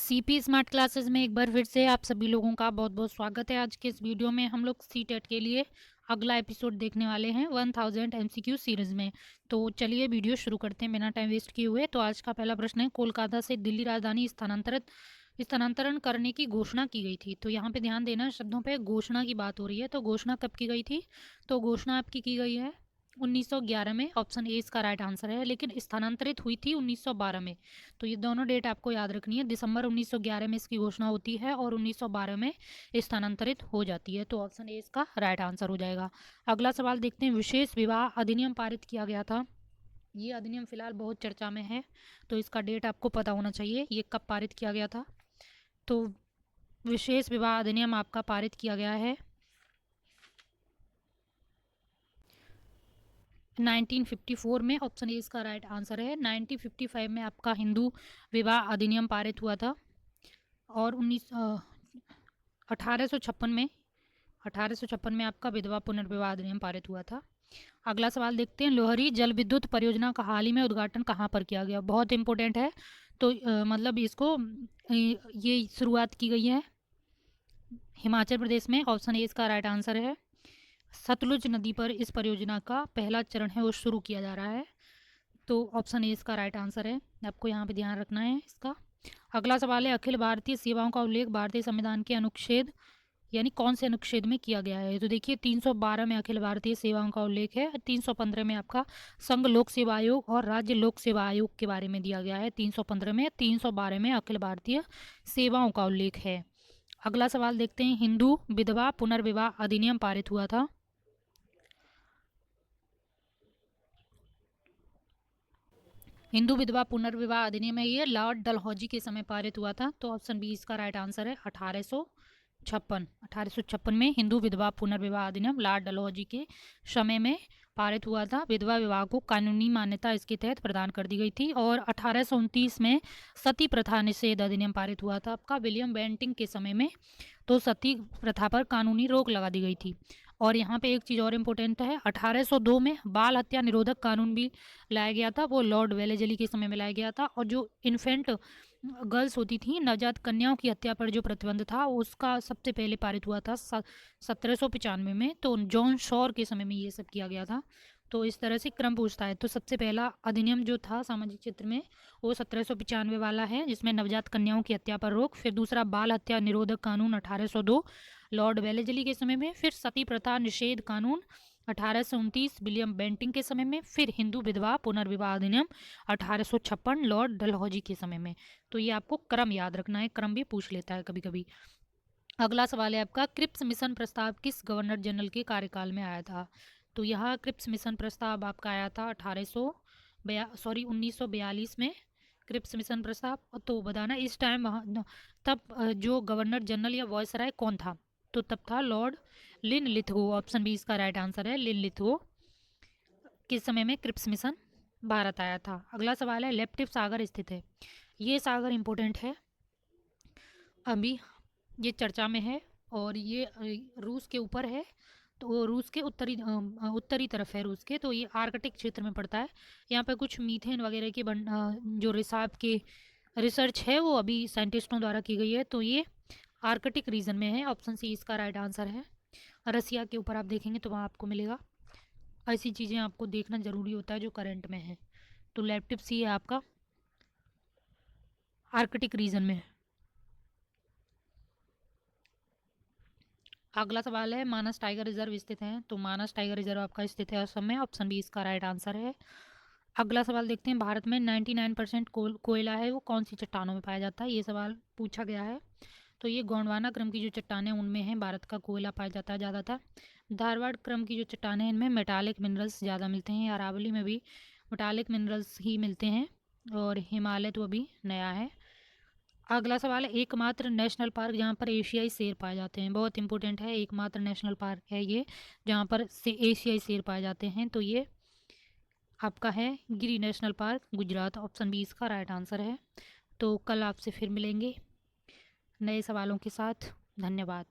CP smart classes में एक बार फिर से आप सभी लोगों का बहुत बहुत स्वागत है। आज के इस वीडियो में हम लोग सी टेट के लिए अगला एपिसोड देखने वाले हैं 1000 एमसीक्यू सीरीज में। तो चलिए वीडियो शुरू करते हैं बिना टाइम वेस्ट किए हुए। तो आज का पहला प्रश्न है, कोलकाता से दिल्ली राजधानी स्थानांतरण करने की घोषणा की गई थी। तो यहाँ पे ध्यान देना, शब्दों पे घोषणा की बात हो रही है। तो घोषणा कब की गई थी? तो घोषणा आपकी की गई है 1911 में। ऑप्शन ए इसका राइट आंसर है। लेकिन स्थानांतरित हुई थी 1912 में। तो ये दोनों डेट आपको याद रखनी है। दिसंबर 1911 में इसकी घोषणा होती है और 1912 में स्थानांतरित हो जाती है। तो ऑप्शन ए इसका राइट आंसर हो जाएगा। अगला सवाल देखते हैं, विशेष विवाह अधिनियम पारित किया गया था। ये अधिनियम फिलहाल बहुत चर्चा में है, तो इसका डेट आपको पता होना चाहिए, ये कब पारित किया गया था। तो विशेष विवाह अधिनियम आपका पारित किया गया है 1954 में। ऑप्शन ए इसका राइट आंसर है। 1955 में आपका हिंदू विवाह अधिनियम पारित हुआ था और 1856 में आपका विधवा पुनर्विवाह अधिनियम पारित हुआ था। अगला सवाल देखते हैं, लोहरी जल विद्युत परियोजना का हाल ही में उद्घाटन कहाँ पर किया गया? बहुत इंपॉर्टेंट है। तो मतलब इसको ये शुरुआत की गई है हिमाचल प्रदेश में। ऑप्शन ए इसका राइट आंसर है। सतलुज नदी पर इस परियोजना का पहला चरण है वो शुरू किया जा रहा है। तो ऑप्शन ए इसका राइट आंसर है, आपको यहाँ पे ध्यान रखना है इसका। अगला सवाल है, अखिल भारतीय सेवाओं का उल्लेख भारतीय संविधान के अनुच्छेद यानी कौन से अनुच्छेद में किया गया है? तो देखिए 312 में अखिल भारतीय सेवाओं का उल्लेख है। 315 में आपका संघ लोक सेवा आयोग और राज्य लोक सेवा आयोग के बारे में दिया गया है 315 में। 312 में अखिल भारतीय सेवाओं का उल्लेख है। अगला सवाल देखते हैं, हिंदू विधवा पुनर्विवाह अधिनियम पारित हुआ था। हिंदू विधवा पुनर्विवाह अधिनियम है ये, लॉर्ड डलहौजी के समय पारित हुआ था। तो ऑप्शन बी इसका राइट आंसर है। 1856 में हिंदू विधवा पुनर्विवाह अधिनियम लॉर्ड डलहौजी के समय में पारित हुआ था। विधवा विवाह को कानूनी मान्यता इसके तहत प्रदान कर दी गई थी। और 1829 में सती प्रथा निषेध अधिनियम पारित हुआ था आपका विलियम बेंटिंग के समय में। तो सती प्रथा पर कानूनी रोक लगा दी गई थी। और यहाँ पे एक चीज़ और इम्पोर्टेंट है, 1802 में बाल हत्या निरोधक कानून भी लाया गया था, वो लॉर्ड वेलेजली के समय में लाया गया था। और जो इन्फेंट गर्ल्स होती थी, नवजात कन्याओं की हत्या पर जो प्रतिबंध था उसका सबसे पहले पारित हुआ था 1795 में। तो जॉन शॉर के समय में ये सब किया गया था। तो इस तरह से क्रम पूछता है। तो सबसे पहला अधिनियम जो था सामाजिक क्षेत्र में वो 1795 वाला है, जिसमें नवजात कन्याओं की हत्या पर रोक। फिर दूसरा बाल हत्या निरोधक कानून 1802 लॉर्ड वेलेजली के समय में। फिर सती प्रथा निषेध कानून 1829 विलियम बेंटिंग के समय में। फिर हिंदू विधवा पुनर्विवाह अधिनियम 1856 लॉर्ड डलहौजी के समय में। तो ये आपको क्रम याद रखना है, क्रम भी पूछ लेता है कभी कभी। अगला सवाल है आपका, क्रिप्स मिशन प्रस्ताव किस गवर्नर जनरल के कार्यकाल में आया था? तो यहाँ क्रिप्स मिशन प्रस्ताव आपका आया था 1942 में क्रिप्स मिशन प्रस्ताव। तो बताना इस टाइम तब जो गवर्नर जनरल या वॉयसराय कौन था? तो तब था लॉर्ड लिनलिथगो। ऑप्शन बी इसका राइट आंसर है, लिनलिथगो किस समय में क्रिप्स मिशन भारत आया था। अगला सवाल है, लेप्टिव सागर स्थित है। ये सागर इंपॉर्टेंट है, अभी ये चर्चा में है और ये रूस के ऊपर है। तो रूस के उत्तरी तरफ है रूस के। तो ये आर्कटिक क्षेत्र में पड़ता है। यहाँ पे कुछ मीथेन वगैरह की जो रिसाव के रिसर्च है वो अभी साइंटिस्टों द्वारा की गई है। तो ये आर्कटिक रीजन में है। ऑप्शन सी इसका राइट आंसर है। रसिया के ऊपर आप देखेंगे तो वहाँ आपको मिलेगा। ऐसी चीज़ें आपको देखना ज़रूरी होता है जो करंट में है। तो लेप्टिव सी है आपका, आर्कटिक रीजन में। अगला सवाल है, मानस टाइगर रिजर्व स्थित है। तो मानस टाइगर रिजर्व आपका स्थित है असम में। ऑप्शन बी इसका राइट आंसर है। अगला सवाल देखते हैं, भारत में 99% कोयला है वो कौन सी चट्टानों में पाया जाता है? ये सवाल पूछा गया है। तो ये गोंडवाना क्रम की जो चट्टानें उनमें है भारत का कोयला पाया जाता है ज़्यादातर। धारवाड़ क्रम की जो चट्टानें हैं इनमें मेटालिक मिनरल्स ज़्यादा मिलते हैं। अरावली में भी मेटालिक मिनरल्स ही मिलते हैं। और हिमालय तो अभी नया है। अगला सवाल है, एकमात्र नेशनल पार्क जहाँ पर एशियाई शेर पाए जाते हैं। बहुत इंपॉर्टेंट है, एकमात्र नेशनल पार्क है ये जहाँ पर एशियाई शेर पाए जाते हैं। तो ये आपका है Gir national park, Gujarat. Option B इसका राइट आंसर है। तो कल आपसे फिर मिलेंगे नए सवालों के साथ। धन्यवाद।